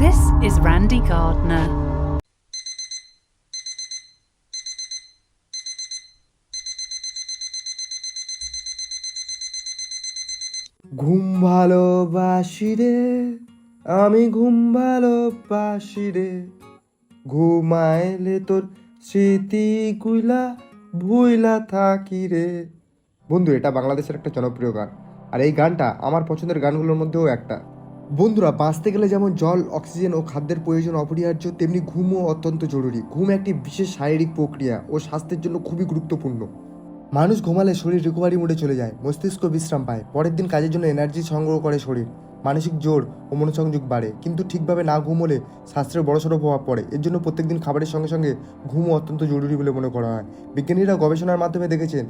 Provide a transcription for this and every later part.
This is Randy Gardner. ঘুম ভালোবাসি রে, আমি ঘুম ভালোবাসি রে, ঘুমাইলে তোর স্মৃতি গুলা ভুইলা থাকি রে। বন্ধু, এটা বাংলাদেশের একটা জনপ্রিয় গান, আর এই গানটা আমার পছন্দের গানগুলোর মধ্যেও একটা। বন্ধুরা, বাঁচতে গেলে যেমন জল, অক্সিজেন ও খাদ্যের প্রয়োজন অপরিহার্য, তেমনি ঘুমও অত্যন্ত জরুরি। ঘুম একটি বিশেষ শারীরিক প্রক্রিয়া ও স্বাস্থ্যের জন্য খুবই গুরুত্বপূর্ণ। মানুষ ঘুমালে শরীর রিকভারি মোডে চলে যায়, মস্তিষ্ক বিশ্রাম পায়, পরের দিন কাজের জন্য এনার্জি সংগ্রহ করে শরীর, মানসিক জোর ও মনোসংযোগ বাড়ে। কিন্তু ঠিকভাবে না ঘুমোলে স্বাস্থ্যের বড়সড় প্রভাব পড়ে। এর জন্য প্রত্যেকদিন খাবারের সঙ্গে সঙ্গে ঘুমও অত্যন্ত জরুরি বলে মনে করা হয়। বিজ্ঞানীরা গবেষণার মাধ্যমে দেখেছেন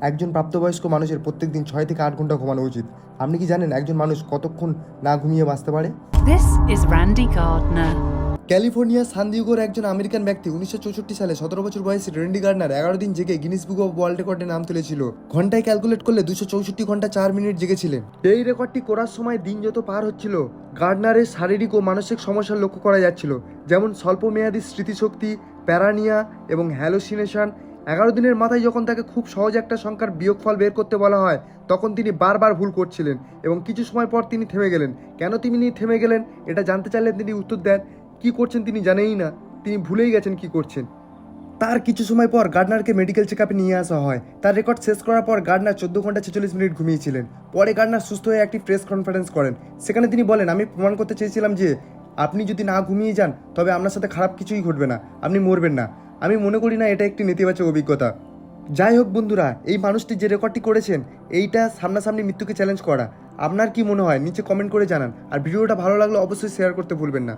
একজন প্রাপ্তবয়স্ক মানুষের প্রত্যেকদিন 6 থেকে 8 ঘন্টা ঘুমানো উচিত। আপনি কি জানেন একজন মানুষ কতক্ষণ না ঘুমিয়ে বাঁচতে পারে? This is Randy Gardner. ক্যালিফোর্নিয়ার সান দিয়েগোর একজন আমেরিকান ব্যক্তি 1964 সালে 17 বছর বয়সী রেন্ডি গার্ডনার 11 দিন জেগে গিনিস বুক অফ ওয়ার্ল্ড রেকর্ডে নাম তুলেছিল। ঘন্টায় ক্যালকুলেট করলে 264 ঘন্টা 4 মিনিট জেগেছিলেন। এই রেকর্ডটি করার সময় দিন যত পার হচ্ছিল, গার্ডনারের শারীরিক ও মানসিক সমস্যা লক্ষ্য করা যাচ্ছিল, যেমন স্বল্পমেয়াদী স্মৃতিশক্তি, প্যারানিয়া এবং হ্যালোসিনেশন। 11 দিনের মাথায় যখন তাকে খুব সহজ একটা সংখ্যার বিয়োগফল বের করতে বলা হয়, তখন তিনি বারবার ভুল করছিলেন এবং কিছু সময় পর তিনি থেমে গেলেন। কেন তিনি থেমে গেলেন এটা জানতে চাইলে তিনি উত্তর দেন, কি করছেন তিনি জানেনই না, তিনি ভুলেই গেছেন কি করছেন। তার কিছু সময় পর গার্ডনারকে মেডিকেল চেক আপে নিয়ে আসা হয়। তার রেকর্ড শেষ করার পর গার্ডনার 14 ঘন্টা 46 মিনিট ঘুমিয়েছিলেন। পরে গার্ডনার সুস্থ হয়ে একটি প্রেস কনফারেন্স করেন। সেখানে তিনি বলেন, আমি প্রমাণ করতে চেয়েছিলাম যে আপনি যদি না ঘুমিয়ে যান তবে আপনার সাথে খারাপ কিছুই ঘটবে না, আপনি মরবেন না। আমি মনে করি না এটা একটি নেতিবাচক অভিজ্ঞতা। যাই হোক বন্ধুরা, এই মানুষটি যে রেকর্ডটি করেছেন এইটা সামনাসামনি মৃত্যুকে চ্যালেঞ্জ করা। আপনার কি মনে হয় নিচে কমেন্ট করে জানান, আর ভিডিওটা ভালো লাগলে অবশ্যই শেয়ার করতে ভুলবেন না।